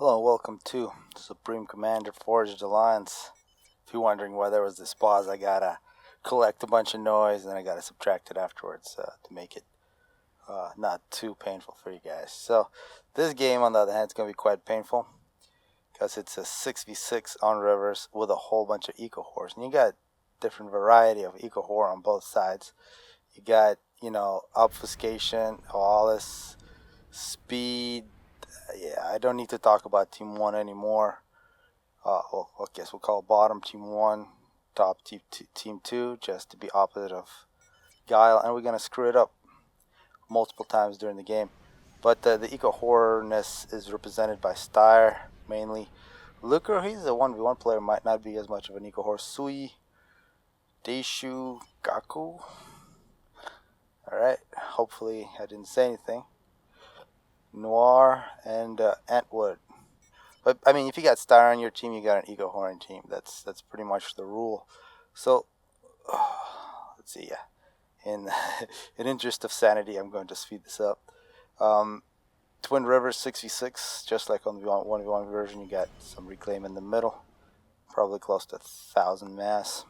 Hello and welcome to Supreme Commander Forged Alliance. If you're wondering why there was this pause, I gotta collect a bunch of noise and then I gotta subtract it afterwards to make it not too painful for you guys. So this game, on the other hand, is gonna be quite painful because it's a 6v6 on rivers with a whole bunch of Ecowhores, and you got different variety of Ecowhore on both sides. You got, obfuscation, all this speed. Yeah, I don't need to talk about Team 1 anymore. I guess we'll call bottom Team 1, top Team 2, just to be opposite of Guile, and we're going to screw it up multiple times during the game. But the eco-horrorness is represented by Styre, mainly. Luker, he's a 1v1 player, might not be as much of an eco-horror. Sui, Deishu, Gaku. Alright, hopefully I didn't say anything. Noir and Antwood. But I mean, if you got Styre on your team, you got an Ecowhoring team. That's pretty much the rule. So let's see. In interest of sanity, I'm going to speed this up. Twin Rivers 6v6, just like on the 1v1 version. You got some reclaim in the middle, probably close to 1,000 mass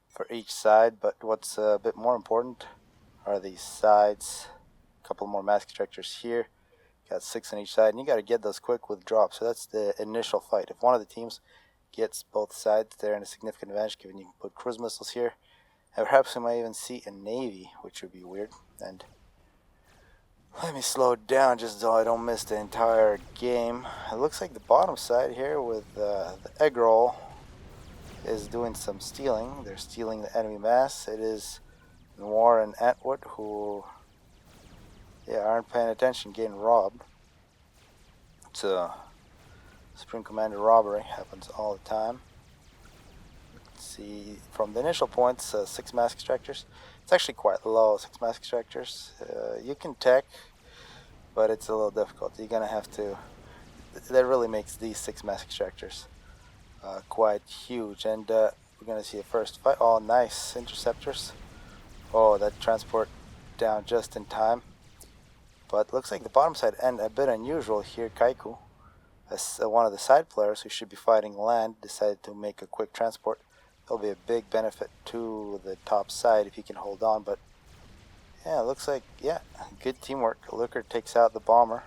for each side. But what's a bit more important are these sides. A couple more mass extractors here. Got 6 on each side, and you got to get those quick with drops. So that's the initial fight. If one of the teams gets both sides, they're in a significant advantage, given you can put cruise missiles here. And perhaps we might even see a navy, which would be weird. And let me slow it down just so I don't miss the entire game. It looks like the bottom side here with the egg roll is doing some stealing. They're stealing the enemy mass. It is Noir and Antwood who aren't paying attention, getting robbed. It's a Supreme Commander robbery, happens all the time. Let's see, from the initial points, 6 mass extractors. It's actually quite low, 6 mass extractors. You can tech, but it's a little difficult. You're gonna have to. That really makes these 6 mass extractors quite huge. And we're gonna see a first fight. Oh, nice interceptors. Oh, that transport down just in time. But looks like the bottom side end a bit unusual here. Kaiku, as one of the side players who should be fighting land, decided to make a quick transport. That'll be a big benefit to the top side if he can hold on. But yeah, it looks like good teamwork. Looker takes out the bomber,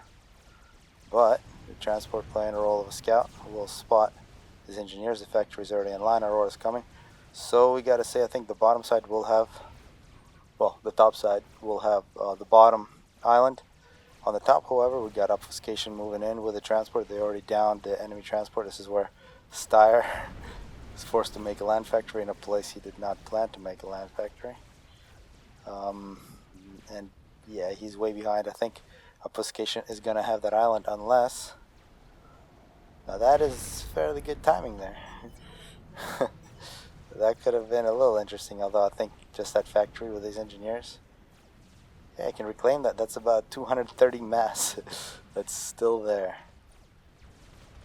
but the transport playing a role of a scout will spot his engineers. The factory's already in line. Aurora's coming, so we got to say I think the bottom side will have, the top side will have the bottom island. On the top, however, we got obfuscation moving in with the transport. They already downed the enemy transport. This is where Styre was forced to make a land factory in a place he did not plan to make a land factory. And yeah, he's way behind. I think obfuscation is going to have that island unless... Now that is fairly good timing there. That could have been a little interesting, although I think just that factory with these engineers... Yeah, I can reclaim that. That's about 230 mass. That's still there.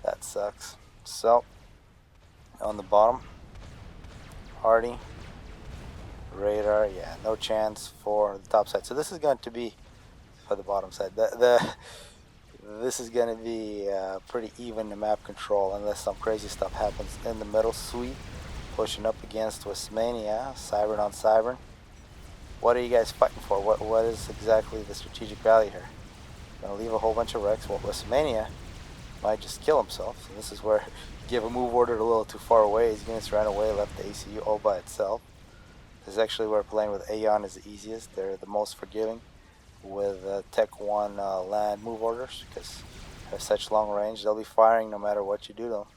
That sucks. So, on the bottom, Hardy, radar, no chance for the top side. So this is going to be for the bottom side. This is going to be pretty even in map control unless some crazy stuff happens in the middle. Sweet pushing up against Westmania, Cybern on Cybern. What are you guys fighting for? What is exactly the strategic value here? Gonna leave a whole bunch of wrecks. Well, Westmania might just kill himself. So this is where you give a move order a little too far away. His units ran away, left the ACU all by itself. This is actually where playing with Aeon is the easiest. They're the most forgiving with Tech 1 land move orders because they have such long range. They'll be firing no matter what you do to them.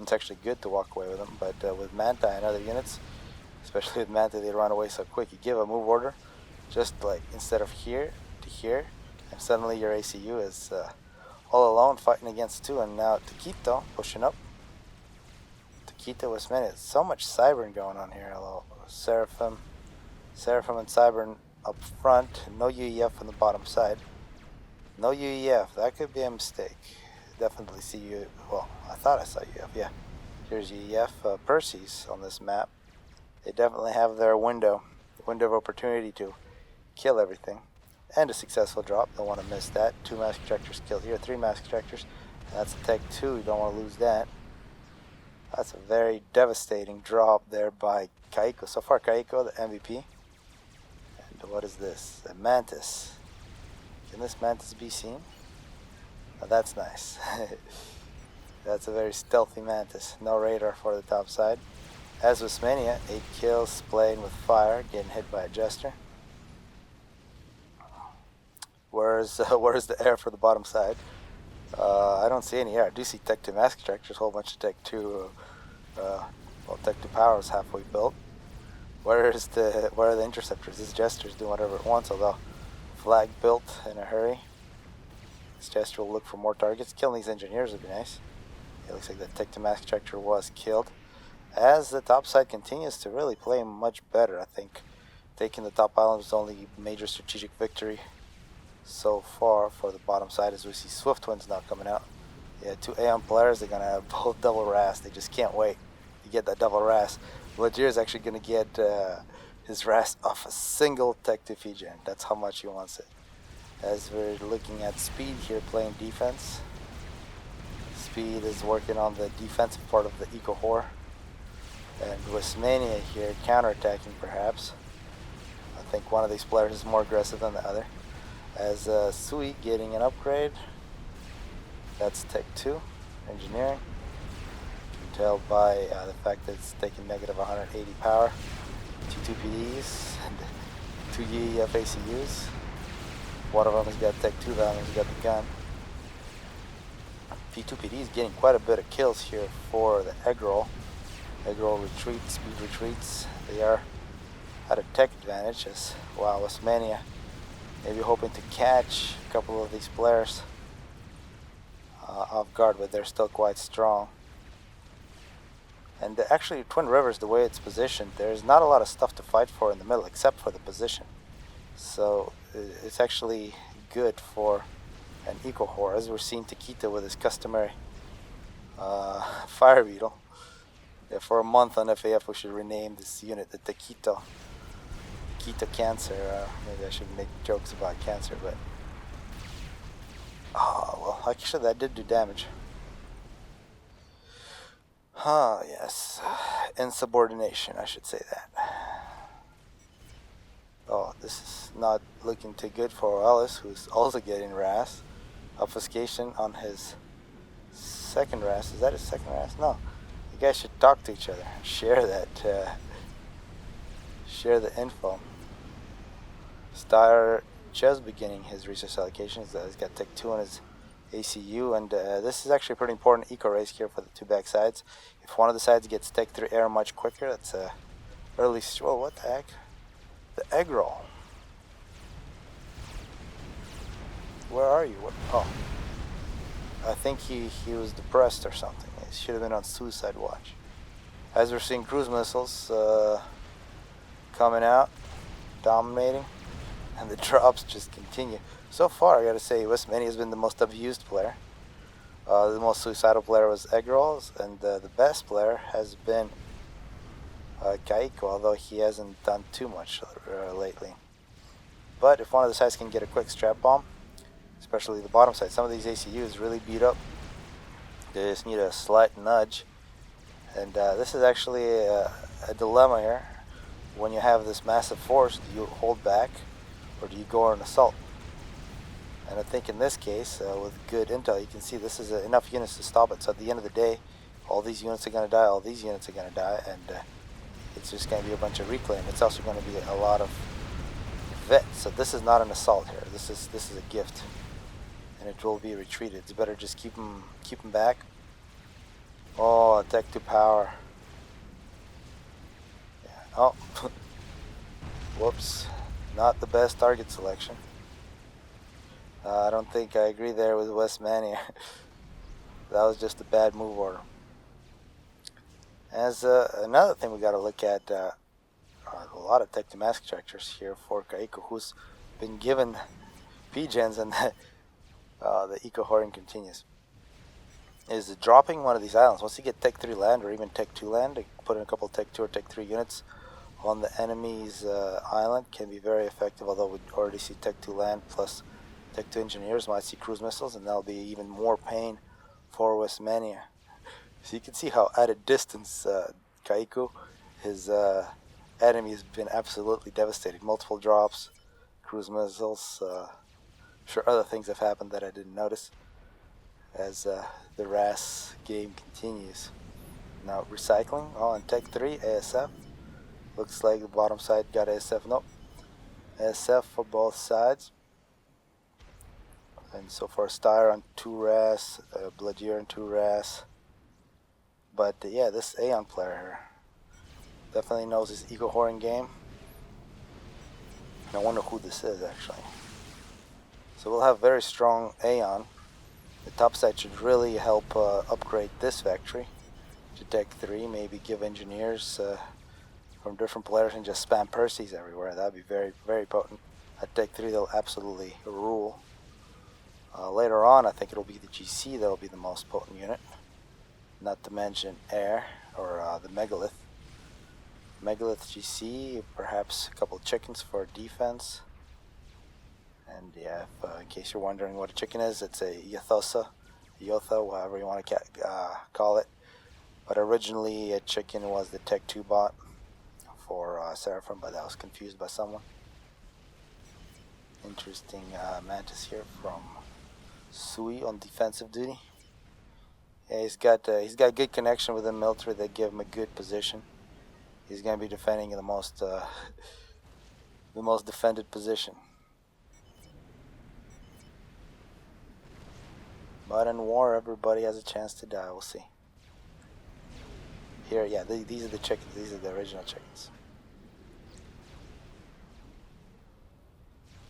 It's actually good to walk away with them, but with Manta and other units, especially with Manta, they run away so quick. You give a move order, just like instead of here to here, and suddenly your ACU is all alone fighting against 2. And now Taquito pushing up. Taquito was minute. So much Cybern going on here. Hello, Seraphim and Cybern up front. No UEF on the bottom side. No UEF. That could be a mistake. Definitely see you. Well, I thought I saw UEF. Yeah, here's UEF. Percy's on this map. They definitely have their window of opportunity to kill everything. And a successful drop. Don't want to miss that. 2 mass extractors killed here. 3 mass extractors. That's a Tech 2, you don't want to lose that. That's a very devastating drop there by Kaiko. So far, Kaiko, the MVP. And what is this? A Mantis. Can this Mantis be seen? Oh, that's nice. That's a very stealthy Mantis. No radar for the top side. As with Mania, 8 kills, playing with fire, getting hit by a Jester. Where's the air for the bottom side? I don't see any air. I do see Tech 2 mask structures, a whole bunch of Tech 2, Tech 2 power is halfway built. Where are the interceptors? This Jester's doing whatever it wants, although flag built in a hurry. This Jester will look for more targets. Killing these engineers would be nice. It looks like the Tech 2 mask structure was killed. As the top side continues to really play much better, I think taking the top island was the only major strategic victory so far for the bottom side, as we see Swift Twins now coming out. Yeah, 2 Aeon players, they're going to have both double RAS. They just can't wait to get that double RAS. Legier is actually going to get his RAS off a single Tech 2 feed gen. That's how much he wants it. As we're looking at Speed here playing defense. Speed is working on the defensive part of the Ecowhoring. And Westmania here counterattacking perhaps. I think one of these players is more aggressive than the other. As Sui getting an upgrade. That's Tech 2 engineering. You can tell by the fact that it's taking negative 180 power. 2 2PDs and 2 EF ACUs. One of them has got Tech 2, the other one's got the gun. P2PD is getting quite a bit of kills here for the egg roll. Egg roll retreats, speed retreats. They are at a tech advantage as Westmania maybe hoping to catch a couple of these players off guard, but they're still quite strong. And actually, Twin Rivers, the way it's positioned, there's not a lot of stuff to fight for in the middle except for the position. So it's actually good for an Ecowhoring, as we're seeing Taquito with his customary Fire Beetle. Yeah, for a month on FAF, we should rename this unit the Taquito. Taquito Cancer. Maybe I shouldn't make jokes about cancer, but well, actually that did do damage. Yes. Insubordination, I should say that. Oh, this is not looking too good for Ellis, who's also getting RAS. Obfuscation on his second RAS. Is that his second RAS? No. You guys should talk to each other. Share that. Share the info. Star just beginning his resource allocations. He's got Tech 2 on his ACU, and this is actually a pretty important eco race here for the 2 back sides. If one of the sides gets Tech 3 air much quicker, that's a early. Whoa, what the heck? The egg roll. Where are you? What? Oh, I think he was depressed or something. He should have been on suicide watch. As we're seeing cruise missiles coming out, dominating, and the drops just continue. So far, I gotta say, Westmania has been the most abused player. The most suicidal player was Egg Rolls, and the best player has been Kaiko, although he hasn't done too much lately. But if one of the sides can get a quick strap bomb, especially the bottom side, some of these ACUs really beat up. They just need a slight nudge. And this is actually a dilemma here. When you have this massive force, do you hold back or do you go on an assault? And I think in this case, with good intel, you can see this is enough units to stop it. So at the end of the day, all these units are going to die, all these units are going to die, and it's just going to be a bunch of reclaim. It's also going to be a lot of vets. So this is not an assault here. This is a gift, and it will be retreated. It's better just keep them back. Oh, Tech 2 power. Yeah. Oh, whoops, not the best target selection. I don't think I agree there with Westmania. That was just a bad move order. As another thing we got to look at, a lot of Tech 2 mask structures here for Kaiko, who's been given P-gens, and the Ecowhoring continues. Is dropping one of these islands. Once you get Tech 3 land or even Tech 2 land, put in a couple Tech 2 or Tech 3 units on the enemy's island can be very effective, although we already see Tech 2 land plus Tech 2 engineers, might see cruise missiles, and that'll be even more pain for Westmania. So you can see how at a distance Kaiku, his enemy, has been absolutely devastated. Multiple drops, cruise missiles. I'm sure other things have happened that I didn't notice as the RAS game continues. Now recycling. Oh, on Tech 3, ASF. Looks like the bottom side got ASF. Nope. ASF for both sides. And so far Styr on 2 RAS, Bladier on 2 RAS. But yeah, this Aeon player here definitely knows his Ecowhoring game. And I wonder who this is actually. So we'll have very strong Aeon. The top side should really help upgrade this factory to Tech 3. Maybe give engineers from different players and just spam Perseus everywhere. That'd be very, very potent. At Tech 3 they'll absolutely rule. Later on I think it'll be the GC that'll be the most potent unit. Not to mention Air or the Megalith. Megalith GC, perhaps a couple of chickens for defense. And yeah, in case you're wondering what a chicken is, it's a Yotha, whatever you want to call it. But originally a chicken was the Tech 2 bot for Seraphim, but that was confused by someone. Interesting Mantis here from Sui on defensive duty. Yeah, he's got good connection with the military that give him a good position. He's going to be defending the most defended position. But in war, everybody has a chance to die. We'll see. Here, yeah, these are the chickens. These are the original chickens.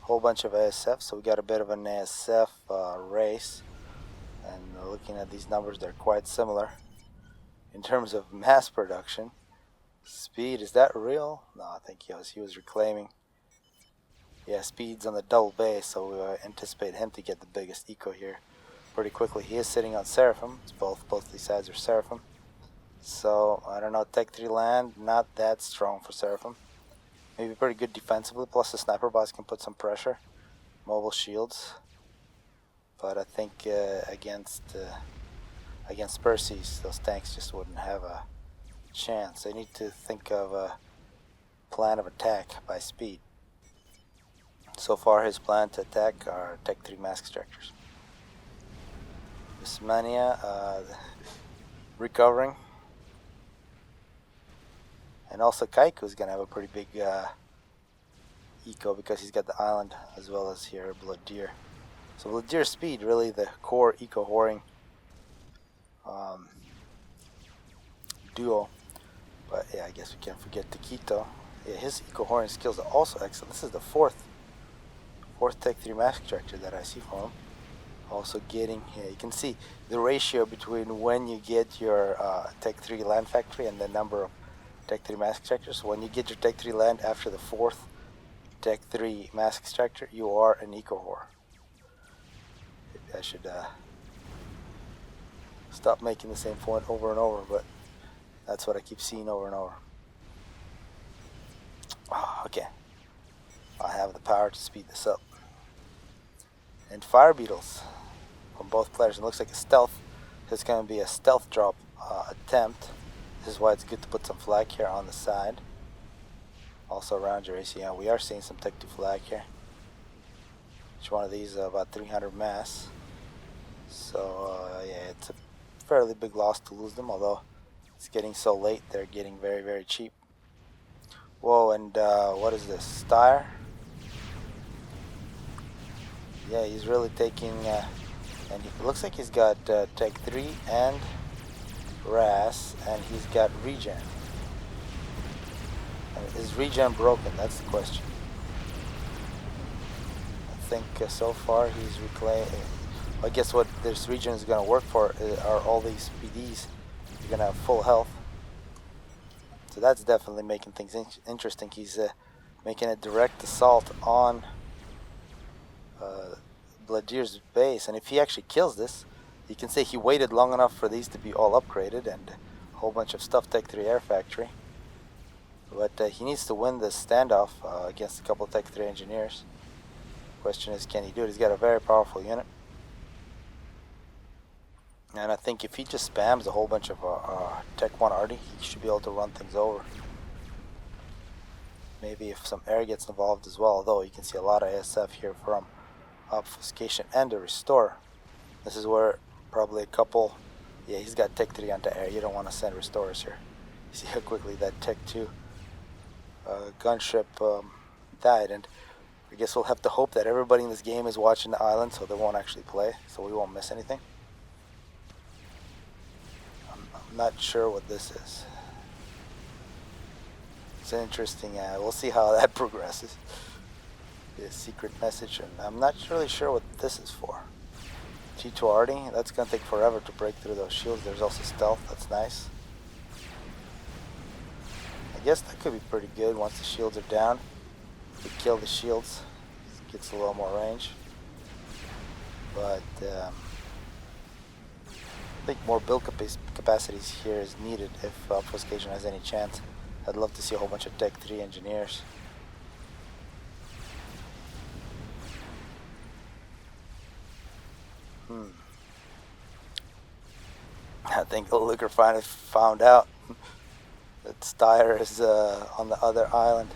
Whole bunch of ASF, so we got a bit of an ASF race. And looking at these numbers, they're quite similar. In terms of mass production, speed, is that real? No, I think he was reclaiming. Yeah, speed's on the double base, so we anticipate him to get the biggest eco here pretty quickly. He is sitting on Seraphim. It's both these sides are Seraphim. So, I don't know, Tech 3 land, not that strong for Seraphim. Maybe pretty good defensively, plus the sniper bots can put some pressure. Mobile shields. But I think against Perseus, those tanks just wouldn't have a chance. They need to think of a plan of attack by speed. So far, his plan to attack are Tech 3 mask extractors. Bismania recovering. And also Kaiku is going to have a pretty big eco because he's got the island as well as here Bladier. So Bladier speed, really the core Ecowhoring duo. But yeah, I guess we can't forget Taquito. Yeah, his Ecowhoring skills are also excellent. This is the fourth Tech 3 mask extractor that I see from him. Also getting, yeah, you can see the ratio between when you get your Tech 3 land factory and the number of Tech 3 mask extractors. When you get your Tech 3 land after the fourth Tech 3 mask extractor, you are an Ecowhore. I should stop making the same point over and over, but that's what I keep seeing over and over. Oh, okay, I have the power to speed this up. And fire beetles from both players. It looks like a stealth. It's going to be a stealth drop attempt. This is why it's good to put some flag here on the side. Also around your ACM, we are seeing some Tech 2 flag here. Each one of these about 300 mass. So yeah, it's a fairly big loss to lose them, although it's getting so late, they're getting very, very cheap. Whoa, and what is this? Styr? Yeah, he's really taking, and it looks like he's got Tech 3 and RAS, and he's got regen. And is regen broken? That's the question. I think so far he's reclaiming. I guess what this regen is going to work for are all these PDs. You're going to have full health. So that's definitely making things interesting. He's making a direct assault on Bladier's base, and if he actually kills this, you can say he waited long enough for these to be all upgraded and a whole bunch of stuff Tech 3 Air Factory. But he needs to win this standoff against a couple of Tech 3 engineers. Question is, can he do it? He's got a very powerful unit. And I think if he just spams a whole bunch of Tech 1 arty, he should be able to run things over. Maybe if some air gets involved as well, although you can see a lot of ASF here from Obfuscation and a Restore. This is where probably a couple... Yeah, he's got Tech 3 onto air. You don't want to send Restorers here. You see how quickly that Tech 2 gunship died, and I guess we'll have to hope that everybody in this game is watching the island so they won't actually play, so we won't miss anything. I'm not sure what this is. It's interesting. We'll see how that progresses. The secret message, and I'm not really sure what this is for. G2 arty, that's gonna take forever to break through those shields. There's also stealth, that's nice. I guess that could be pretty good once the shields are down. We kill the shields, it gets a little more range. But I think more build capacities here is needed if Obfuscation has any chance. I'd love to see a whole bunch of Tech 3 engineers. I think Liquor finally found out that Styre is on the other island.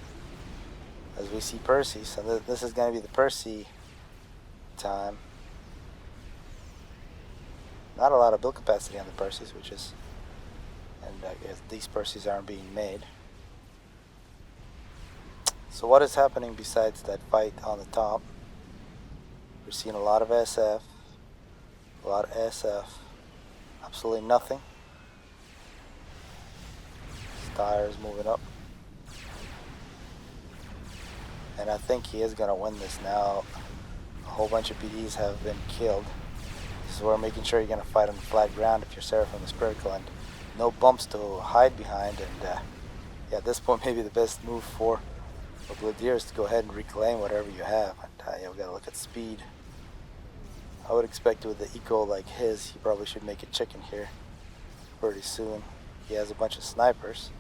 As we see Percy, so this is going to be the Percy time. Not a lot of build capacity on the Percys, which is, and I guess these Percys aren't being made. So what is happening besides that fight on the top? We're seeing a lot of SF, a lot of SF, absolutely nothing. Styre is moving up. And I think he is going to win this now. A whole bunch of PDs have been killed. This is where making sure you're going to fight on flat ground if you're Seraphim the Spiracle, and no bumps to hide behind. And yeah, at this point maybe the best move for Bladier is to go ahead and reclaim whatever you have. And yeah, we got to look at speed. I would expect with the eco like his, he probably should make a chicken here pretty soon. He has a bunch of snipers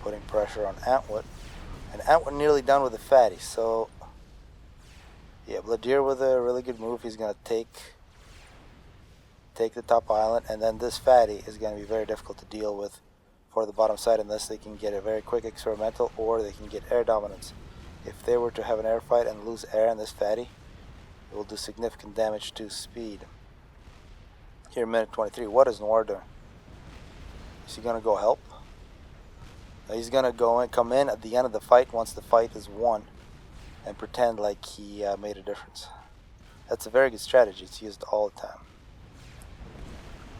putting pressure on Antwood. And Antwood nearly done with the fatty, so yeah, Bladier with a really good move. He's gonna take the top island, and then this fatty is gonna be very difficult to deal with for the bottom side unless they can get a very quick experimental or they can get air dominance. If they were to have an air fight and lose air in this fatty, it will do significant damage to speed. Here, minute 23. What is Noir doing? Is he gonna go help? He's gonna go and come in at the end of the fight once the fight is won and pretend like he made a difference. That's a very good strategy. It's used all the time.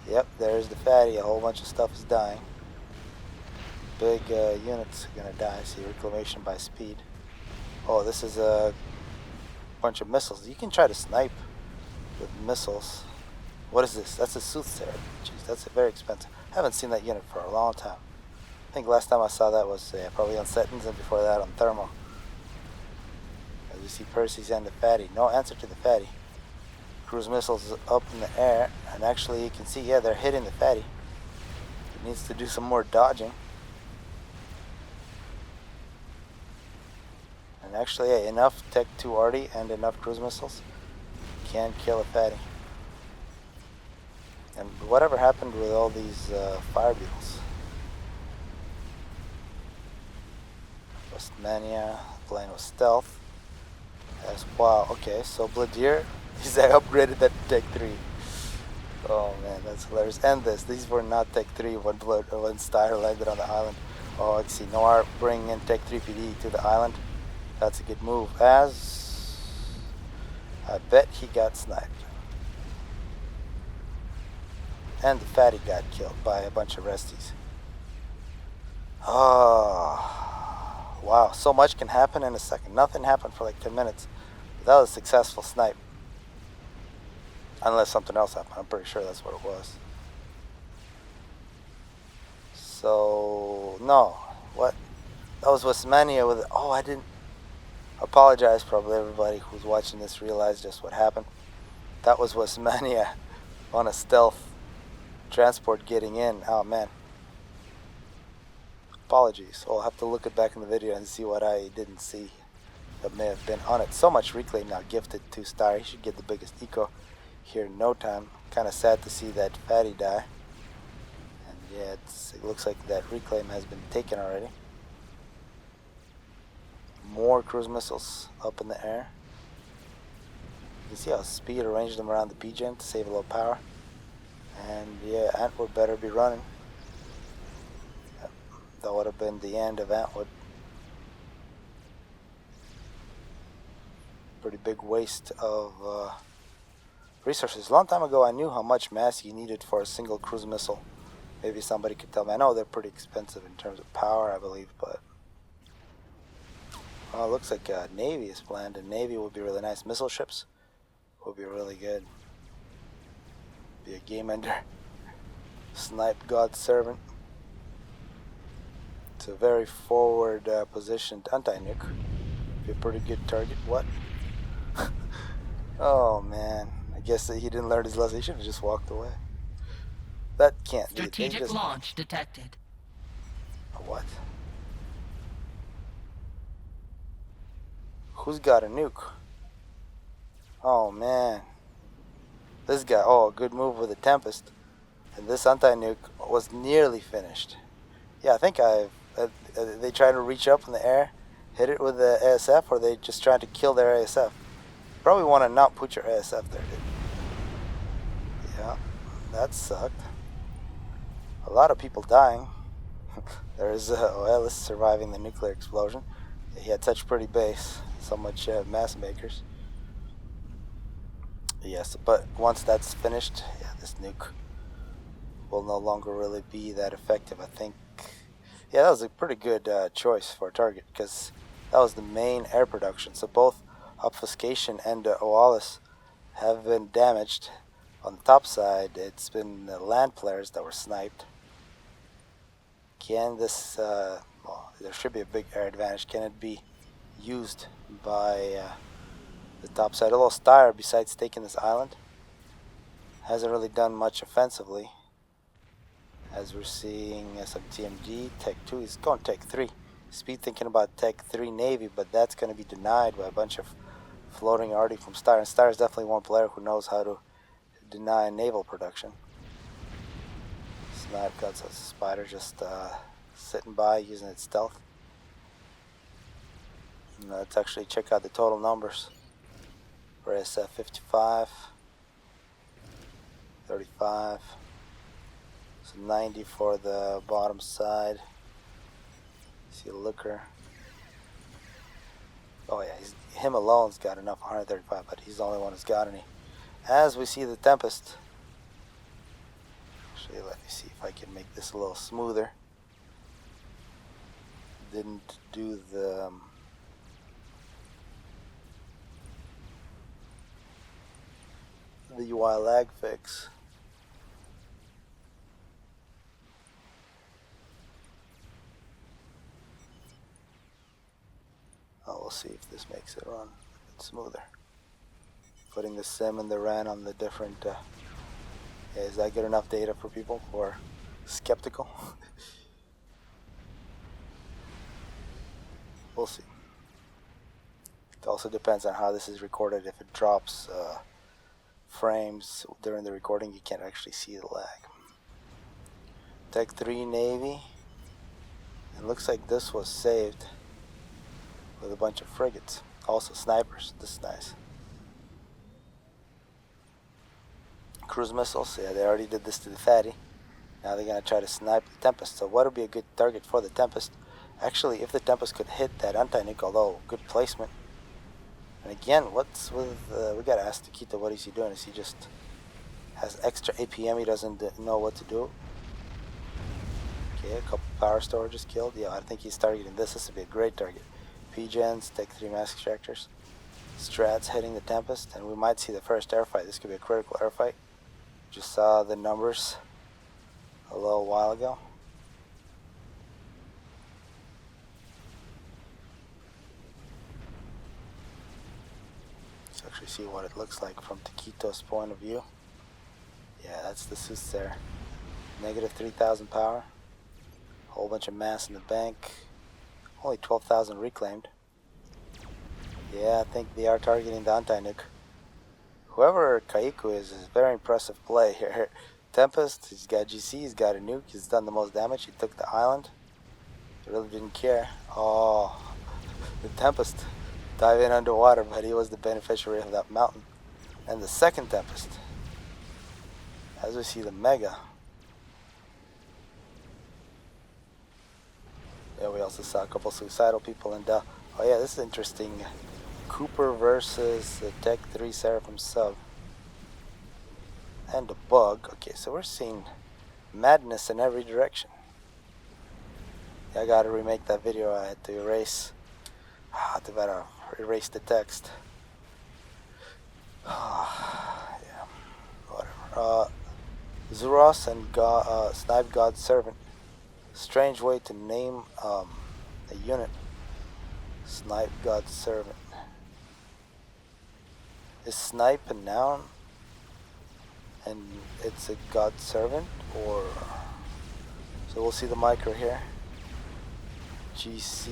Yep, there's the fatty. A whole bunch of stuff is dying. Big units are gonna die. See, reclamation by speed. Oh, this is a bunch of missiles. You can try to snipe with missiles. What is this? That's a Soothsayer. Jeez, that's very expensive. I haven't seen that unit for a long time. I think last time I saw that was probably on Settings, and before that on Thermal. As we see Percy's and the fatty. No answer to the fatty. Cruise missiles up in the air, and actually you can see, yeah, they're hitting the fatty. It needs to do some more dodging. And actually, yeah, enough Tech 2 arty and enough cruise missiles can kill a fatty. And whatever happened with all these fire beetles? Mania playing with stealth. As wow, okay, so Bladier, he's upgraded that to Tech 3. Oh man, that's hilarious. And these were not Tech 3 when Styre landed on the island. Oh, let's see, Noir bringing in Tech 3 PD to the island. That's a good move, as I bet he got sniped. And the fatty got killed by a bunch of resties. Oh. Wow, so much can happen in a second. Nothing happened for like 10 minutes. That was a successful snipe. Unless something else happened. I'm pretty sure that's what it was. So, no. What? That was Westmania with... Oh, I didn't... Apologize, probably everybody who's watching this realized just what happened. That was Westmania on a stealth transport getting in. Oh, man. Apologies. I'll have to look it back in the video and see what I didn't see that may have been on it. So much reclaim now gifted to Styre. He should get the biggest eco here in no time. Kind of sad to see that fatty die. And yeah, it looks like that reclaim has been taken already. More cruise missiles up in the air. You see how Speed arranged them around the PGM to save a little power. And yeah, Antwood better be running. Yep, that would have been the end of Antwood. Pretty big waste of resources. A long time ago I knew how much mass you needed for a single cruise missile. Maybe somebody could tell me. I know they're pretty expensive in terms of power, I believe, but it looks like Navy is planned, and Navy would be really nice. Missile ships would be really good. Be a game ender. Snipe God's servant. It's a very forward positioned anti-nuke. Be a pretty good target. What? Oh man, I guess that he didn't learn his lesson. He should have just walked away. That can't be. Strategic launch detected. A what? Who's got a nuke? Oh man. This guy. Oh, good move with the Tempest. And this anti-nuke was nearly finished. Yeah, I think they trying to reach up in the air, hit it with the ASF, or they just trying to kill their ASF. Probably want to not put your ASF there, dude. Yeah, that sucked. A lot of people dying. There's Oelis surviving the nuclear explosion. He had such pretty base, so much mass makers. Yes, but once that's finished, yeah, this nuke will no longer really be that effective, I think. Yeah, that was a pretty good choice for a target, because that was the main air production. So both Obfuscation and Oalis have been damaged. On the top side, it's been the land flares that were sniped. Can this, well, there should be a big air advantage. Can it be used by the top side? Although Styre, besides taking this island, hasn't really done much offensively. As we're seeing some TMG, Tech 2, he's going Tech 3. Speed thinking about Tech 3 Navy, but that's going to be denied by a bunch of floating arty from Styre. And Styre is definitely one player who knows how to deny naval production. Snipe got a spider just sitting by using its stealth. And let's actually check out the total numbers for SF 55, 35, so 90 for the bottom side. See a looker. Oh yeah, him alone's got enough 135, but he's the only one who's got any. As we see the Tempest. Actually, let me see if I can make this a little smoother. Didn't do the UI lag fix. Oh, we'll see if this makes it run a bit smoother. Putting the sim and the RAN on the different. Yeah, is that good enough data for people who are skeptical? We'll see. It also depends on how this is recorded. If it drops frames during the recording, you can't actually see the lag. Tech 3 Navy. It looks like this was saved with a bunch of frigates. Also snipers. This is nice. Cruise missiles. Yeah, they already did this to the Fatty. Now they're going to try to snipe the Tempest. So what would be a good target for the Tempest? Actually, if the Tempest could hit that anti-nuke, although good placement. And again, what's with... we got to ask Takita, what is he doing? Is he just has extra APM, he doesn't know what to do? Okay, a couple power storages killed. Yeah, I think he's targeting this. This would be a great target. P-Gens, Tech 3 mass extractors. Strats hitting the Tempest, and we might see the first airfight. This could be a critical airfight. Just saw the numbers a little while ago. Let's actually see what it looks like from Taquito's point of view. Yeah, that's the Soothsayer. Negative 3,000 power. Whole bunch of mass in the bank. Only 12,000 reclaimed. Yeah, I think they are targeting the anti-nuke. whoever Kaiku is a very impressive play here. Tempest, he's got GC, he's got a nuke, he's done the most damage, he took the island. He really didn't care. Oh, the Tempest dive in underwater, but he was the beneficiary of that mountain. And the second Tempest, as we see the Mega. Yeah, we also saw a couple suicidal people in Dell. Oh yeah, this is interesting. Cooper versus the Tech 3 Seraphim sub. And a bug. Okay, so we're seeing madness in every direction. Yeah, I gotta remake that video. I had to erase. I better erase the text. Yeah, whatever. Zuros and Snipe God's Servant. Strange way to name a unit. Snipe God's Servant. Is snipe a noun and it's a God servant, or so we'll see the micro here. GC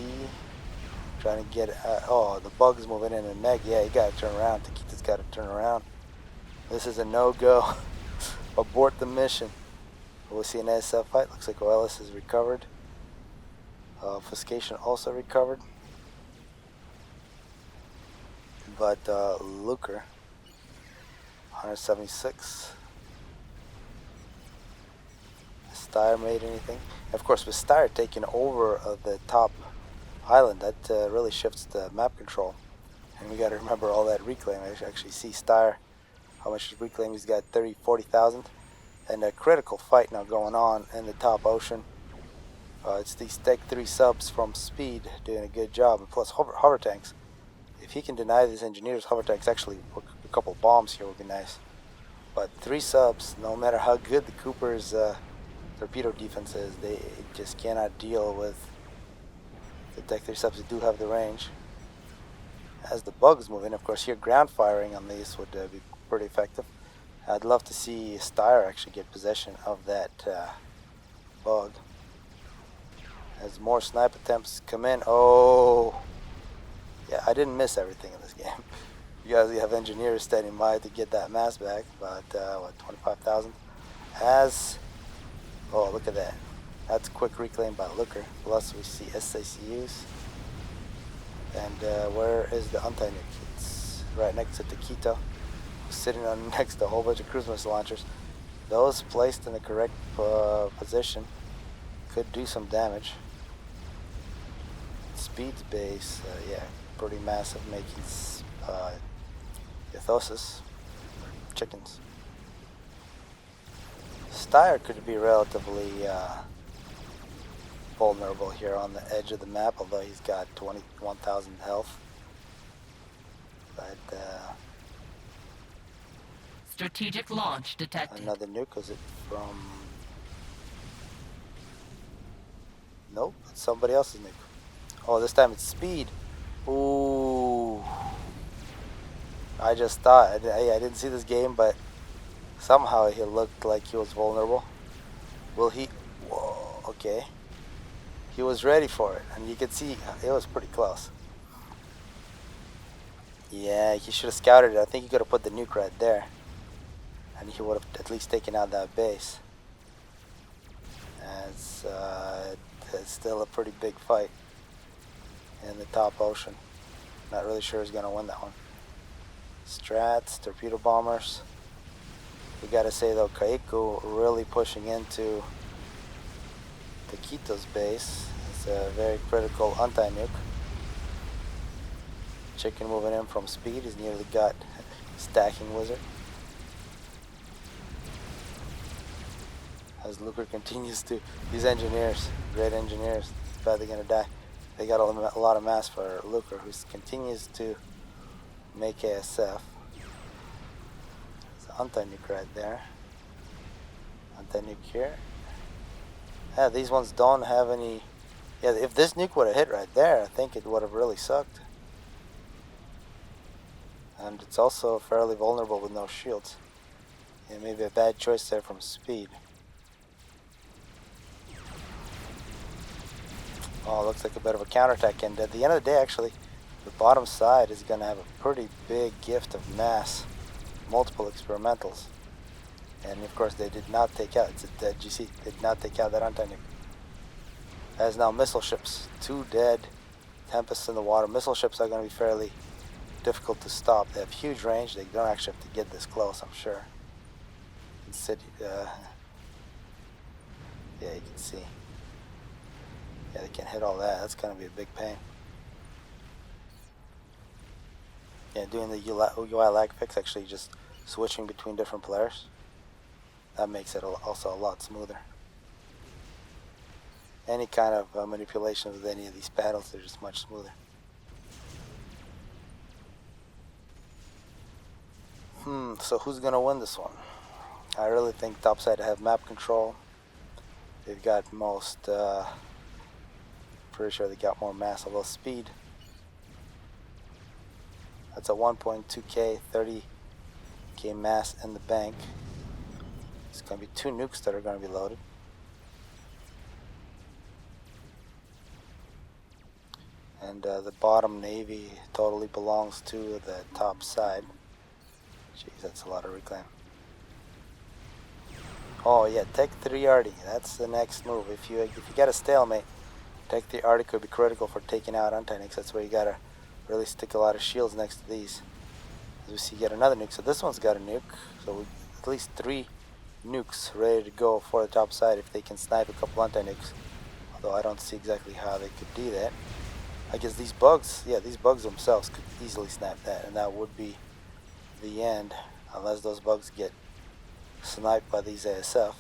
trying to get oh, the bug's moving in, and Meg, yeah, you gotta turn around. Taquita's gotta turn around. This is a no-go. Abort the mission. We'll see an ASF fight. Looks like OLS is recovered. Obfuscation also recovered. But Luker, 176. Styre made anything? Of course, with Styre taking over the top island, that really shifts the map control. And we got to remember all that reclaim. I actually see Styre, how much reclaim he's got, 40,000. And a critical fight now going on in the top ocean. It's these Tech 3 subs from Speed doing a good job, and plus hover tanks. If he can deny these engineers, hover tanks, actually a couple bombs here would be nice. But 3 subs, no matter how good the Cooper's torpedo defense is, they just cannot deal with the Tech 3 subs that do have the range. As the bugs move in, of course, here ground firing on these would be pretty effective. I'd love to see Styre actually get possession of that bug. As more snipe attempts come in, oh, yeah, I didn't miss everything in this game. You guys have engineers standing by to get that mass back, but what, 25,000? As, oh, look at that. That's quick reclaim by Looker. Plus we see SACUs. And where is the anti-nuke? It's right next to Taquito, sitting on next to a whole bunch of cruise missile launchers. Those placed in the correct position could do some damage. Speed's base, yeah, pretty massive, making Yathosis chickens. Styre could be relatively vulnerable here on the edge of the map, although he's got 21,000 health. But strategic launch detected. Another nuke. Was it from? Nope, it's somebody else's nuke. Oh, this time it's Speed. Ooh. I just thought, I didn't see this game, but somehow he looked like he was vulnerable. Will he? Whoa, okay. He was ready for it, and you could see it was pretty close. Yeah, he should have scouted it. I think he could have put the nuke right there, and he would have at least taken out that base. It's still a pretty big fight in the top ocean. Not really sure who's gonna win that one. Strats, torpedo bombers. We gotta say though, Kaiku really pushing into Taquito's base. It's a very critical anti-nuke. Chicken moving in from Speed. He's nearly got stacking wizard. As Luker continues to, these engineers, great engineers, bad they're gonna die. They got a lot of mass for Luker, who continues to make ASF. It's anti-nuke right there. Anti-nuke here. Yeah, these ones don't have any. Yeah, if this nuke would have hit right there, I think it would have really sucked. And it's also fairly vulnerable with no shields. Yeah, maybe a bad choice there from Speed. Oh, looks like a bit of a counterattack, and at the end of the day, actually, the bottom side is going to have a pretty big gift of mass. multiple experimentals. And of course they did not take out, it's a dead GC, did not take out that anti-nuke. As now missile ships, 2 dead, Tempests in the water. Missile ships are going to be fairly difficult to stop. They have huge range, they don't actually have to get this close, I'm sure. You can sit, yeah, you can see. Yeah, they can hit all that, that's going to be a big pain. Yeah, doing the UI lag fix, actually just switching between different players. That makes it also a lot smoother. Any kind of manipulation with any of these paddles, they're just much smoother. So who's gonna win this one? I really think topside have map control. They've got most, pretty sure they got more mass, although speed. That's a 1.2k, 30k mass in the bank. It's gonna be 2 nukes that are gonna be loaded. And the bottom navy totally belongs to the top side. Jeez, that's a lot of reclaim. Oh yeah, Tech 3 Arty. That's the next move. If you get a stalemate, Tech 3 Arty could be critical for taking out anti-nukes. That's where you gotta really stick a lot of shields next to these. As we see, get another nuke. So this one's got a nuke. So at least 3 nukes ready to go for the top side if they can snipe a couple anti-nukes. Although I don't see exactly how they could do that. I guess these bugs, yeah, these bugs themselves could easily snap that, and that would be the end, unless those bugs get sniped by these ASF.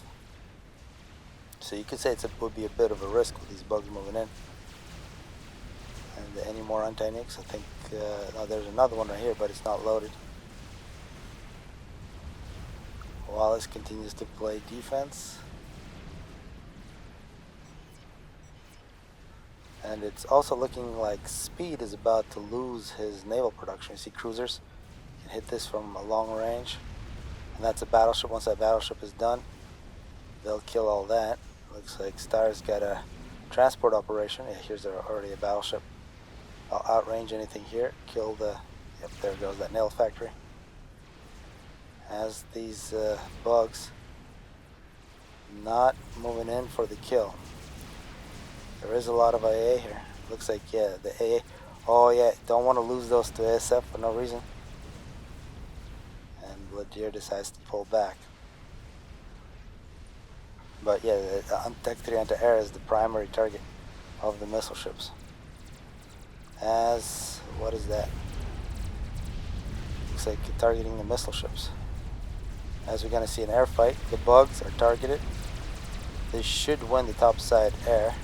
So you could say it would be a bit of a risk with these bugs moving in. And any more anti-nukes? I think, oh, there's another one right here, but it's not loaded. Wallace continues to play defense. And it's also looking like Speed is about to lose his naval production. You see cruisers can hit this from a long range. And that's a battleship. Once that battleship is done, they'll kill all that. Looks like Star's got a transport operation. Yeah, here's already a battleship. I'll outrange anything here. Kill the... Yep, there goes that nail factory. As these bugs not moving in for the kill. There is a lot of AA here. Looks like, yeah, the AA. Oh, yeah, don't want to lose those to ASF for no reason. And Ladier decides to pull back. But yeah, the Tech 3 anti-air is the primary target of the missile ships. As, what is that? Looks like targeting the missile ships. As we're going to see an air fight, the bugs are targeted. They should win the top side air.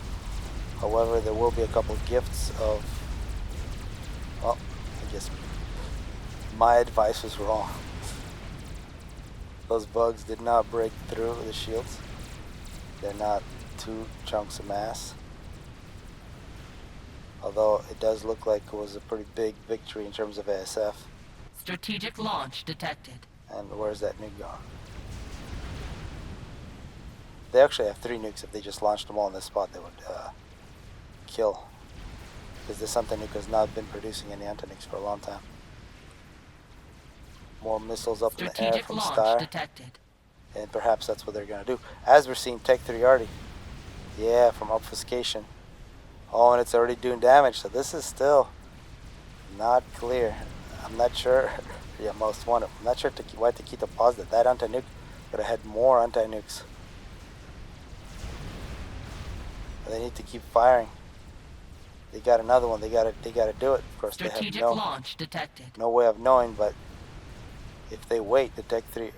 However, there will be a couple gifts of, well, I guess my advice was wrong. Those bugs did not break through the shields. They're not 2 chunks of mass. Although it does look like it was a pretty big victory in terms of ASF. Strategic launch detected. And where's that nuke gone? They actually have 3 nukes. If they just launched them all in this spot, they would kill. Because this anti-nuke has not been producing any anti-nukes for a long time. More missiles up in the air from Star. Detected. And perhaps that's what they're going to do. As we're seeing Tech 3 Arty. Yeah, from obfuscation. Oh, and it's already doing damage. So this is still not clear. I'm not sure. Yeah, most wanted. I'm not sure why Taquito paused it. That anti-nuke would have had more anti-nukes. They need to keep firing. They got another one. They got to do it. Of course, Strategic they have launch detected. no way of knowing. But if they wait, the Tech 3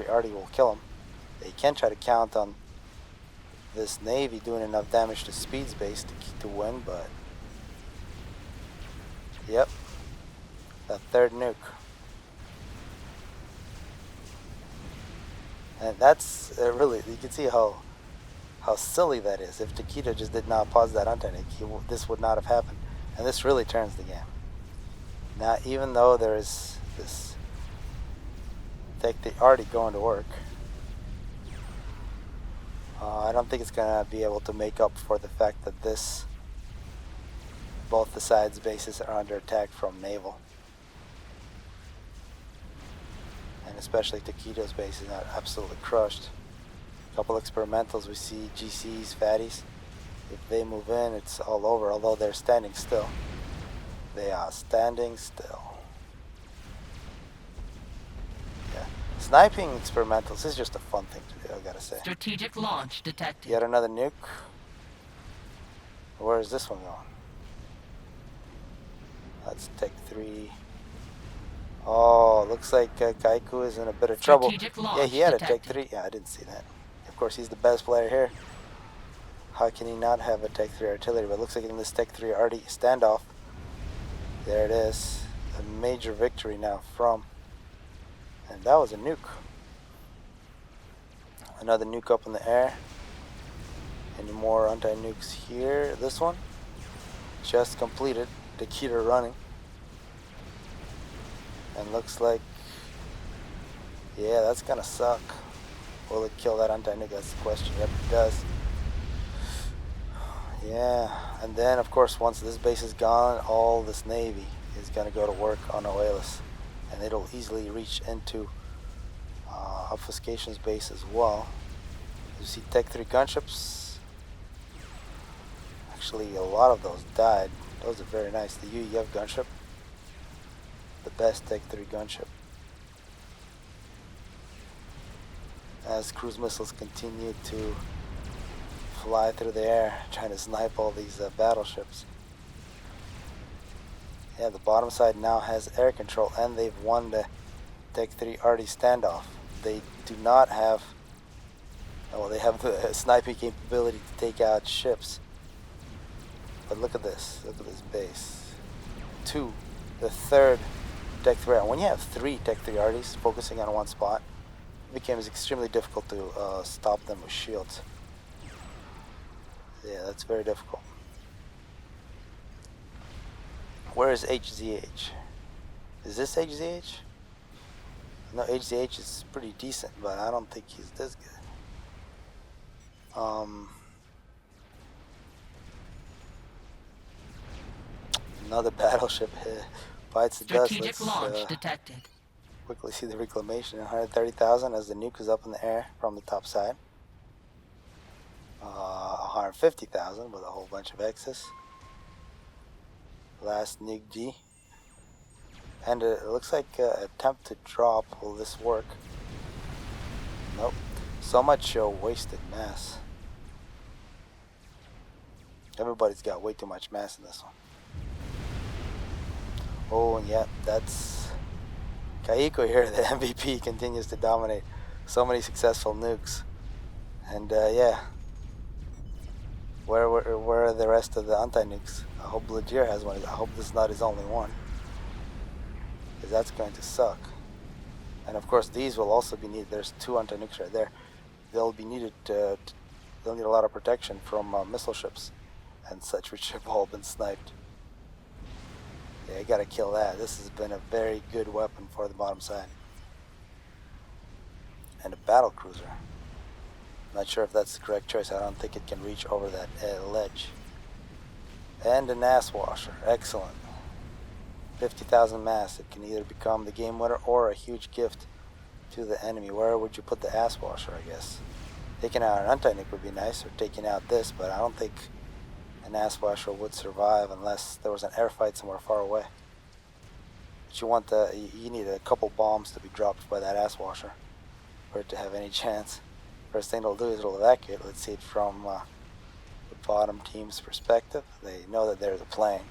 Arty will kill them. They can try to count on this Navy doing enough damage to Speed's base to win. But yep, that 3rd nuke. And that's really, you can see how silly that is. If Taquito just did not pause that anti-nuke, this would not have happened. And this really turns the game. Now, even though there is this Tech 3 Arty going to work, I don't think it's going to be able to make up for the fact that both the sides' bases are under attack from naval. and especially Taquito's base is not absolutely crushed. A couple experimentals, we see GCs, fatties. If they move in, it's all over, although they're standing still. They are standing still. Yeah. Sniping experimentals is just a fun thing to do, I gotta say. Strategic launch detected. Yet another nuke. Where is this one going? That's Tech 3. Oh, looks like Kaiku is in a bit of trouble. Yeah, he had a Tech 3. Yeah, I didn't see that. Of course, he's the best player here. How can he not have a Tech 3 artillery? But it looks like in this Tech 3 arty standoff, there it is. A major victory now from. And that was a nuke. Another nuke up in the air. Any more anti-nukes here? This one just completed. Taquito running. And looks like, yeah, that's gonna suck. Will it kill that anti-nuke? That's the question. Yep, it does. Yeah, and then of course once this base is gone, all this navy is gonna go to work on Oalis, and it'll easily reach into Obfuscation's base as well. You see Tech 3 gunships. Actually, a lot of those died. Those are very nice. The UEF gunship, the best Tech 3 gunship. As cruise missiles continue to fly through the air, trying to snipe all these battleships. Yeah, the bottom side now has air control, and they've won the Tech 3 arty standoff. They do not have, well, they have the sniping capability to take out ships. But look at this base. 2, the third Tech 3. And when you have 3 Tech 3 arties focusing on one spot, it becomes extremely difficult to stop them with shields. Yeah, that's very difficult. Where is HZH? Is this HZH? No, HZH is pretty decent, but I don't think he's this good. Another battleship bites the dust. Strategic launch detected. Quickly see the reclamation. 130,000 as the nuke is up in the air from the top side. 150,000 with a whole bunch of excess. Last nuke G. And it looks like attempt to drop. Will this work? Nope. So much wasted mass. Everybody's got way too much mass in this one. Oh, and yeah, that's Kaiko here. The MVP continues to dominate. So many successful nukes. And yeah. Where are the rest of the anti-nukes? I hope Legier has one. I hope this is not his only one, because that's going to suck. And of course these will also be needed. There's 2 anti-nukes right there. They'll be needed. They'll need a lot of protection from missile ships and such, which have all been sniped. Yeah, I gotta kill that. This has been a very good weapon for the bottom side. And a battle cruiser. Not sure if that's the correct choice. I don't think it can reach over that ledge. And an ass washer. Excellent. 50,000 mass. It can either become the game winner or a huge gift to the enemy. Where would you put the ass washer, I guess? Taking out an anti-nuke would be nice, or taking out this, but I don't think an ass washer would survive unless there was an air fight somewhere far away. But you need a couple bombs to be dropped by that ass washer for it to have any chance. First thing it'll do is it'll evacuate. Let's see it from the bottom team's perspective. They know that there's a plane.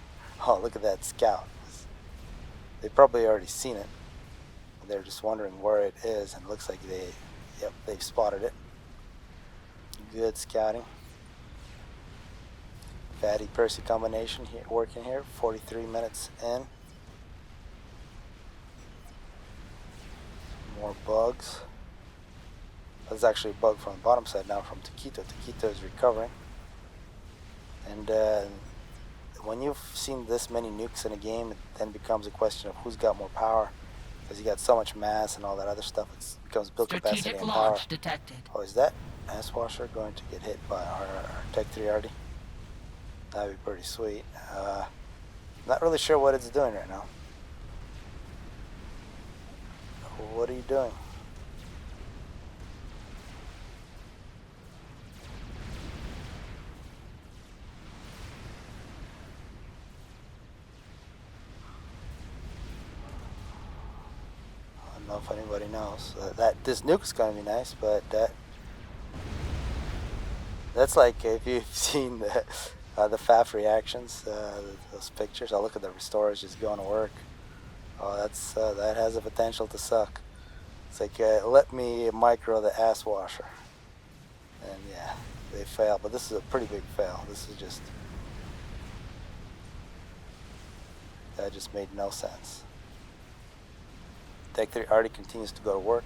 Oh, look at that scout. They've probably already seen it. They're just wondering where it is, and it looks like they've spotted it. Good scouting. Fatty Percy combination here, working here. 43 minutes in. More bugs. That's actually a bug from the bottom side now from Taquito. Taquito is recovering. And when you've seen this many nukes in a game, it then becomes a question of who's got more power. Because you got so much mass and all that other stuff, it becomes build capacity and power. Detected. Oh, is that ass washer going to get hit by our Tech 3 arty? That'd be pretty sweet. Not really sure what it's doing right now. What are you doing? I don't know if anybody knows that this nuke's gonna be nice, but that's like if you've seen the FAF reactions, those pictures. I'll look at the restorers just going to work. Oh, that has the potential to suck. It's like let me micro the ass washer, and yeah, they fail. But this is a pretty big fail. This is just that just made no sense. Tech 3 already continues to go to work,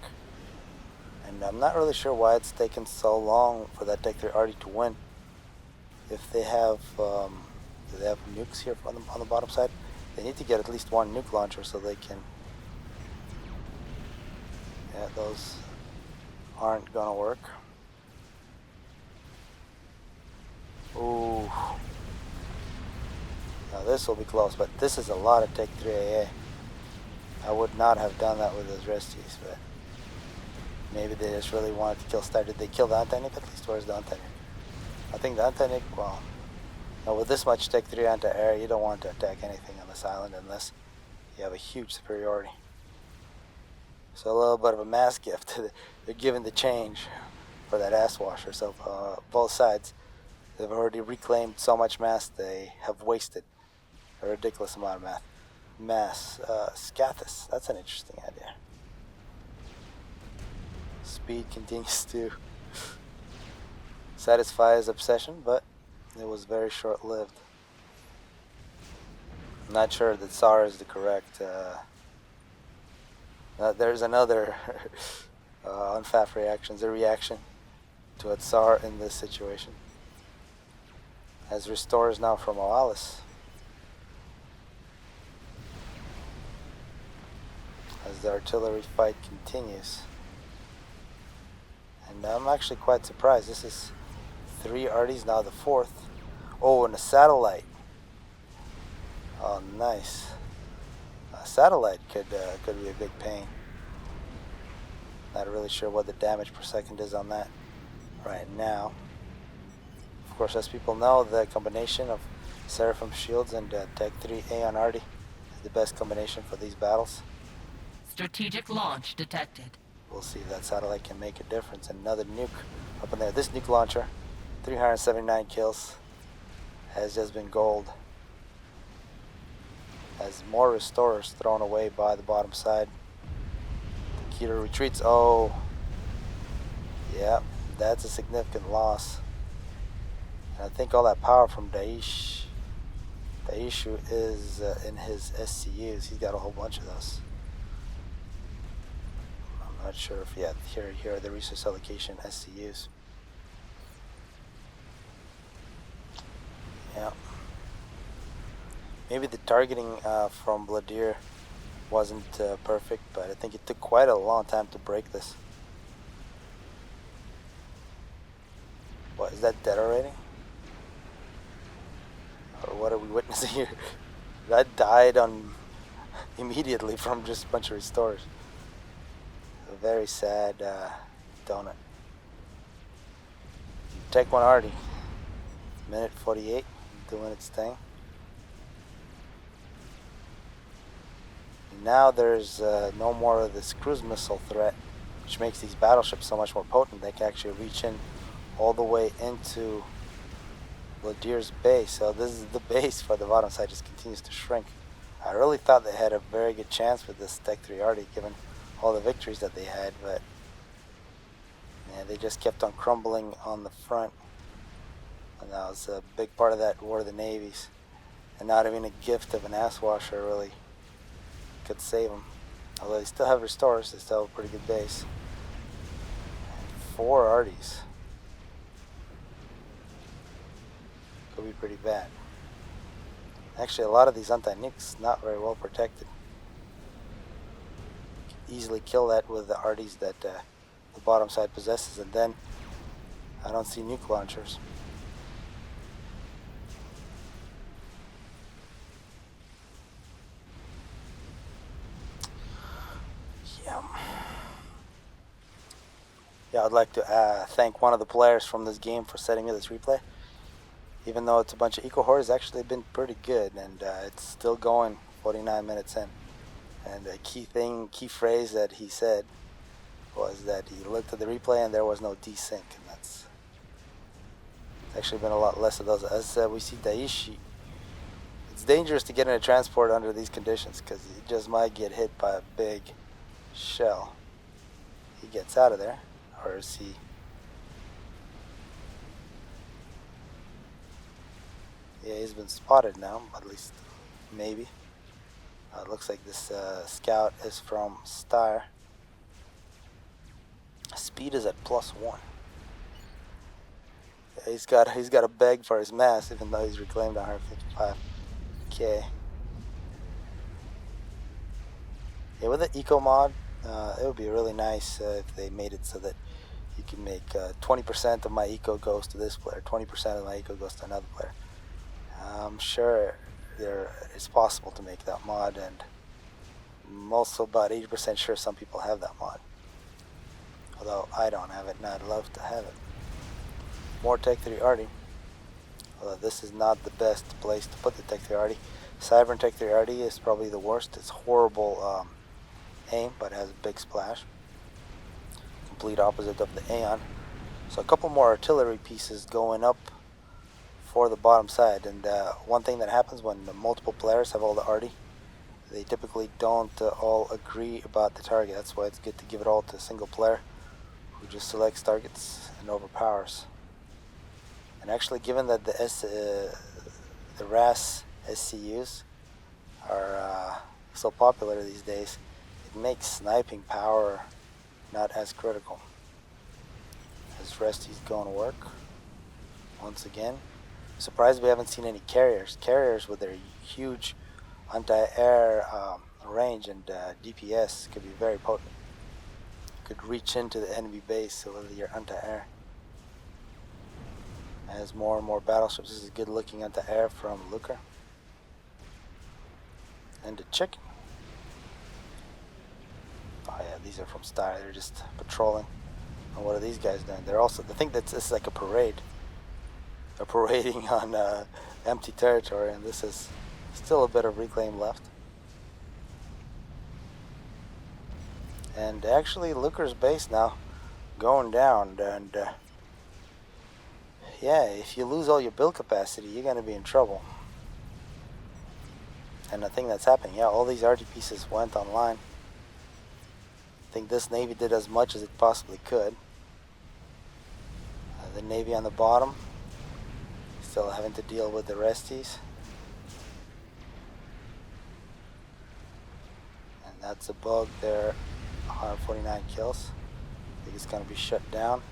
and I'm not really sure why it's taken so long for that Tech 3 already to win. If they have nukes here on the bottom side, they need to get at least one nuke launcher so they can. Yeah, those aren't gonna work. Ooh. Now this will be close, but this is a lot of Tech 3 AA. I would not have done that with those rescues, but maybe they just really wanted to kill Star. Did they kill the anti-nuke at least? Where's the anti-nuke? I think the anti-nuke, well, no, with this much Tech 3 anti-air, you don't want to attack anything on this island unless you have a huge superiority. So a little bit of a mass gift. They're giving the change for that ass washer. So both sides, they've already reclaimed so much mass they have wasted a ridiculous amount of mass. Scathis, that's an interesting idea. Speed continues to satisfy his obsession, but it was very short-lived. I'm not sure that SAR is the correct. There's another on FAF reactions, a reaction to SAR in this situation. As restores now from Oalis. As the artillery fight continues. And I'm actually quite surprised. This is 3 arties, now the 4th. Oh, and a satellite. Oh, nice. A satellite could be a big pain. Not really sure what the damage per second is on that right now. Of course, as people know, the combination of Seraphim shields and Tech 3A on Arty is the best combination for these battles. Strategic launch detected. We'll see if that satellite can make a difference. Another nuke up in there. This nuke launcher, 379 kills, has just been gold. Has more restorers thrown away by the bottom side. Keter retreats. Oh, yeah, that's a significant loss. And I think all that power from Daishu is in his SCUs. He's got a whole bunch of those. I'm not sure if here are the resource allocation SCUs. Yeah. Maybe the targeting from Bladir wasn't perfect, but I think it took quite a long time to break this. What, is that dead already? Or what are we witnessing here? That died on immediately from just a bunch of restores. A very sad donut. Tech 1 Arty. Minute 48, doing its thing. Now there's no more of this cruise missile threat, which makes these battleships so much more potent. They can actually reach in all the way into Bladir's base. So this is the base for the bottom side, just continues to shrink. I really thought they had a very good chance with this Tech 3 Arty, given all the victories that they had, but yeah, they just kept on crumbling on the front. And that was a big part of that War of the Navies. And not even a gift of an ass washer really could save them. Although they still have restores, they still have a pretty good base. And 4 Arties. Could be pretty bad. Actually, a lot of these anti-nukes not very well protected. Easily kill that with the Arties that the bottom side possesses, and then I don't see nuke launchers. Yeah. Yeah, I'd like to thank one of the players from this game for setting me this replay. Even though it's a bunch of Ecowhoring, it's actually been pretty good, and it's still going 49 minutes in. And a key phrase that he said was that he looked at the replay and there was no desync, and that's actually been a lot less of those. As we see Daishi, it's dangerous to get in a transport under these conditions because you just might get hit by a big shell. He gets out of there, or is he? Yeah, he's been spotted now, at least maybe. It looks like this scout is from Star. Speed is at +1. Yeah, he's got to beg for his mass, even though he's reclaimed 155k. Yeah, with the eco mod, it would be really nice if they made it so that you can make 20% of my eco goes to this player, 20% of my eco goes to another player. I'm sure it's possible to make that mod, and I'm also about 80% sure some people have that mod. Although I don't have it, and I'd love to have it. More Tech 3 Arty. Although this is not the best place to put the Tech 3 Arty. Cyber and Tech 3 Arty is probably the worst. It's horrible aim, but it has a big splash. Complete opposite of the Aeon. So a couple more artillery pieces going up for the bottom side. And one thing that happens when multiple players have all the Arty, they typically don't all agree about the target. That's why it's good to give it all to a single player who just selects targets and overpowers. And actually, given that the RAS SCUs are so popular these days, it makes sniping power not as critical. As Resty's going to work once again. Surprised we haven't seen any carriers. Carriers with their huge anti-air range and DPS could be very potent. You could reach into the enemy base with your anti-air. As more and more battleships, this is good looking anti-air from Luker. And the chicken. Oh yeah, these are from Star. They're just patrolling. And what are these guys doing? They're also, I think that this is like a parade. They're parading on empty territory, and this is still a bit of reclaim left. And actually, Luker's base now going down, and yeah, if you lose all your build capacity, you're going to be in trouble. And the thing that's happening, yeah, all these RT pieces went online. I think this Navy did as much as it possibly could. The Navy on the bottom, still having to deal with the resties. And that's a bug there, 149 kills. I think it's going to be shut down.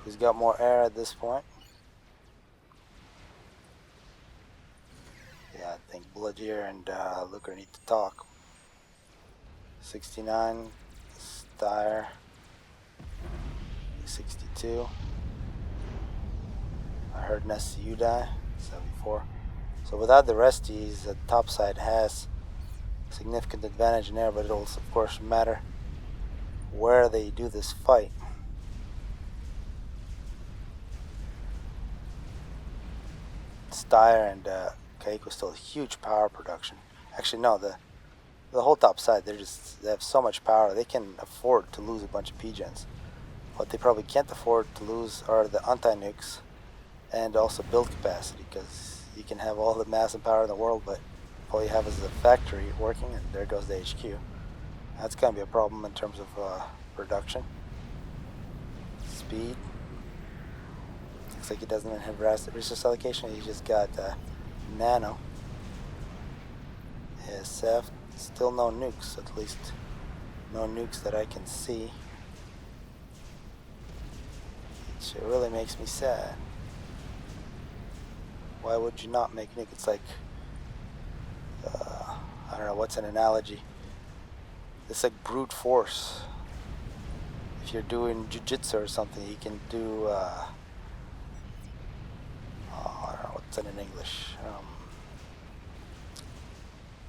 Who's got more air at this point? Yeah, I think Bloodier and Luker need to talk. 69, Styre, 62. I heard an SCU die, 74. So without the resties, the top side has significant advantage in air, but it'll of course matter where they do this fight. Styre and Kaiko still huge power production. Actually, no, the whole top side, they have so much power, they can afford to lose a bunch of PGens. What they probably can't afford to lose are the anti-nukes and also build capacity, because you can have all the mass and power in the world, but all you have is the factory working, and there goes the HQ. That's going to be a problem in terms of production. Speed. Looks like he doesn't even have resource allocation, he just got nano. SF, still no nukes, at least no nukes that I can see. It really makes me sad. Why would you not make nuke? It's like, I don't know, what's an analogy? It's like brute force. If you're doing jiu-jitsu or something, you can do, I don't know, what's it in English?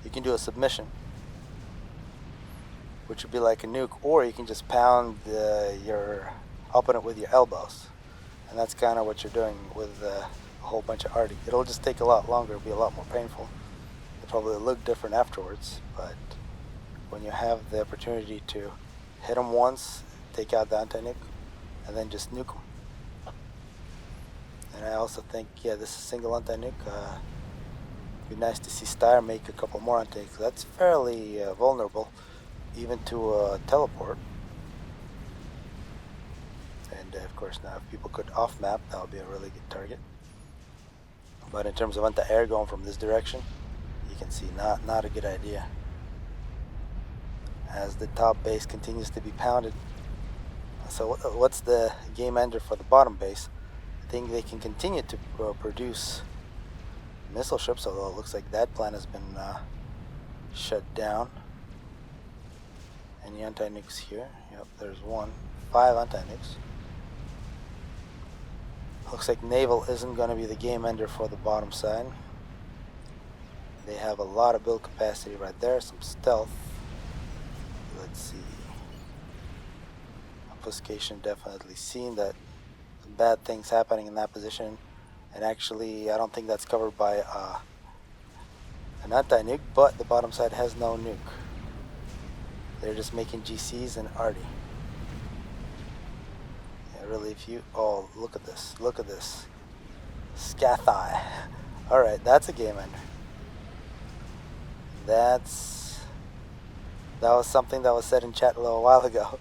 You can do a submission. which would be like a nuke, or you can just pound your opponent with your elbows. And that's kind of what you're doing with a whole bunch of arty. It'll just take a lot longer, it'll be a lot more painful. It'll probably look different afterwards, but when you have the opportunity to hit them once, take out the anti-nuke, and then just nuke them. And I also think, yeah, this is single anti-nuke. It'd be nice to see Styre make a couple more anti-nukes. That's fairly vulnerable, even to a teleport. And of course, now if people could off-map, that would be a really good target. But in terms of anti-air going from this direction, you can see not a good idea. As the top base continues to be pounded. So what's the game ender for the bottom base? I think they can continue to produce missile ships, although it looks like that plan has been shut down. Any anti-nukes here? Yep, there's one. 5 anti-nukes. Looks like naval isn't going to be the game ender for the bottom side. They have a lot of build capacity right there, some stealth. Let's see. Obfuscation definitely seen that some bad things happening in that position, and actually I don't think that's covered by an anti-nuke, but the bottom side has no nuke. They're just making GCs and arty. Yeah, really, if you... Oh, look at this. Look at this. Scathai. Alright, that's a game ender. That was something that was said in chat a little while ago.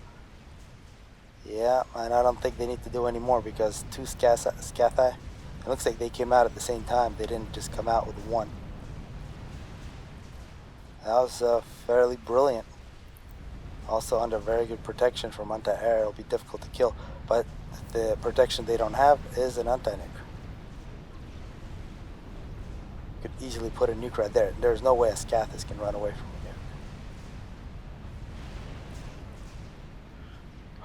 Yeah, and I don't think they need to do any more because 2 Scathai, it looks like they came out at the same time. They didn't just come out with 1. That was fairly brilliant. Also under very good protection from anti-air. It'll be difficult to kill, but the protection they don't have is an anti-nuke. Could easily put a nuke right there. There's no way a Scathis can run away from a nuke.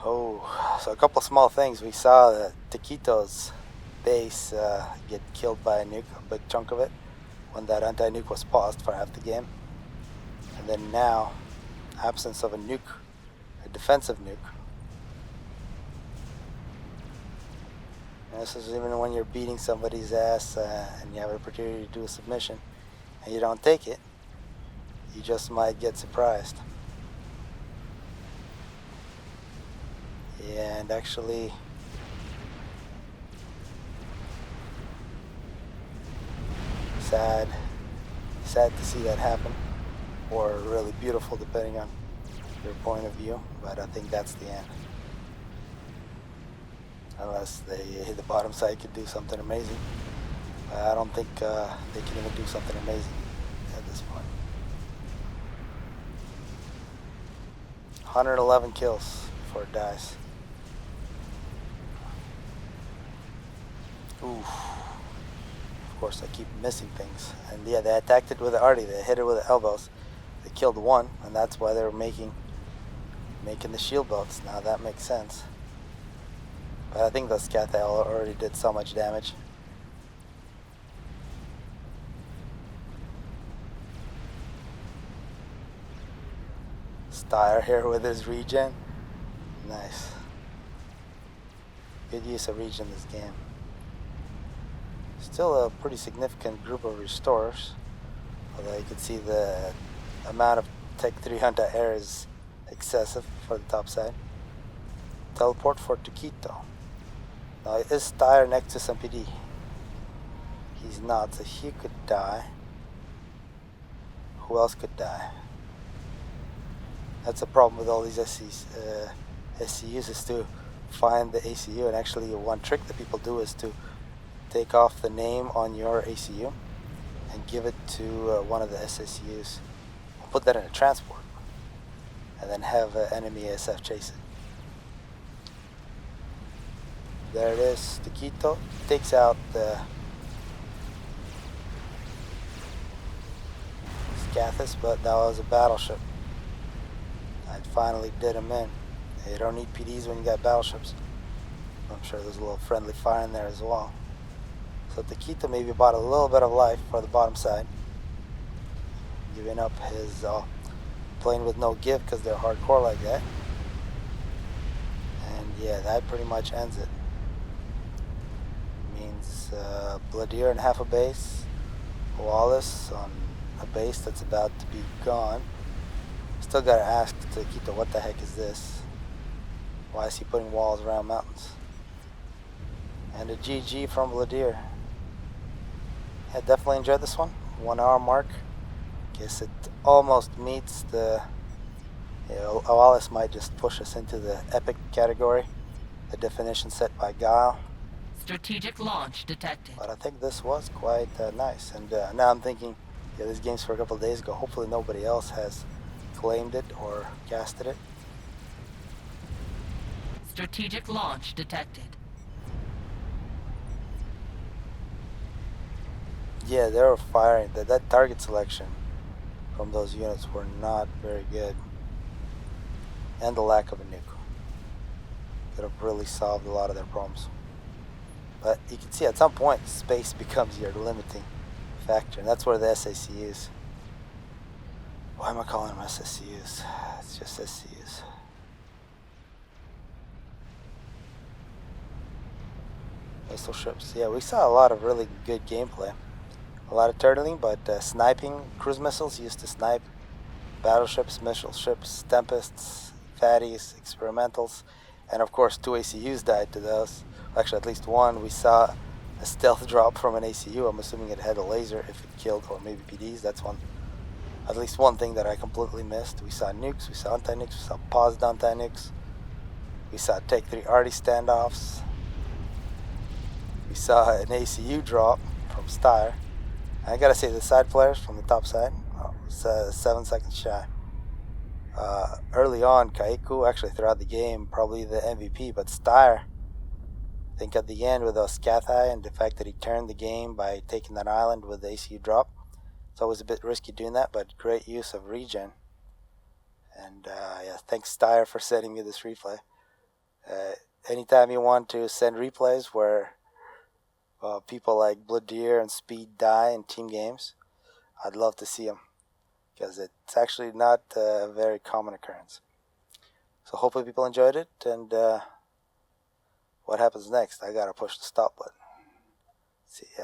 Oh, so a couple small things. We saw the Taquito's base get killed by a nuke, a big chunk of it, when that anti-nuke was paused for half the game. And then now, absence of a nuke, a defensive nuke. And this is even when you're beating somebody's ass and you have an opportunity to do a submission and you don't take it, you just might get surprised. Yeah, and actually sad to see that happen, or really beautiful depending on your point of view, but I think that's the end. Unless the bottom side could do something amazing. I don't think they can even do something amazing at this point. 111 kills before it dies. Oof. Of course, I keep missing things. And yeah, they attacked it with the arty. They hit it with the elbows. They killed 1, and that's why they were making the shield bolts. Now that makes sense. But I think those Scathai already did so much damage. Styre here with his regen. Nice. Good use of regen this game. Still a pretty significant group of restorers. Although you can see the amount of Tech 3 anti-air is excessive for the top side. Teleport for Taquito. Now is Styre next to some PD? He's not, so he could die. Who else could die? That's a problem with all these SCUs, is to find the ACU. And actually one trick that people do is to take off the name on your ACU and give it to one of the SSUs. Put that in a transport and then have enemy ASF chase it. There it is. Taquito takes out the Scathis, but that was a battleship. I finally did him in. You don't need PDs when you got battleships. I'm sure there's a little friendly fire in there as well. So Taquito maybe bought a little bit of life for the bottom side, giving up his playing with no give because they're hardcore like that. And yeah, that pretty much ends it. Means Bladier and half a base, Wallace on a base that's about to be gone. Still gotta ask Taquito, what the heck is this? Why is he putting walls around mountains? And a GG from Bladier. Yeah, definitely enjoyed this one. 1 hour mark. Guess it almost meets the... Wallace might just push us into the epic category, the definition set by Guile. Strategic launch detected. But I think this was quite nice. And now I'm thinking, yeah, this game's for a couple of days ago. Hopefully nobody else has claimed it or casted it. Strategic launch detected. Yeah, they were firing. That target selection from those units were not very good. And the lack of a nuke could have really solved a lot of their problems. But you can see at some point space becomes your limiting factor, and that's where the SACUs. Why am I calling them SSCUs? It's just SCUs. Missile ships. Yeah, we saw a lot of really good gameplay. A lot of turtling, but sniping, cruise missiles used to snipe battleships, missile ships, Tempests, Fatties, Experimentals, and of course 2 ACUs died to those. Actually, at least one. We saw a stealth drop from an ACU. I'm assuming it had a laser if it killed, or maybe PDs. That's one. At least one thing that I completely missed. We saw nukes, we saw anti-nukes, we saw paused anti-nukes. We saw Take 3 arty standoffs. We saw an ACU drop from Styre. I gotta say, the side flares from the top side, it's 7 seconds shy. Early on, Kaiku, actually throughout the game, probably the MVP, but Styre, I think at the end with those Scathai and the fact that he turned the game by taking that island with the ACU drop, it's always a bit risky doing that, but great use of regen. And yeah, thanks Styre for sending me this replay. Anytime you want to send replays where people like Bladier and Speed die in team games, I'd love to see them, because it's actually not a very common occurrence. So hopefully people enjoyed it, and what happens next? I gotta push the stop button. See ya.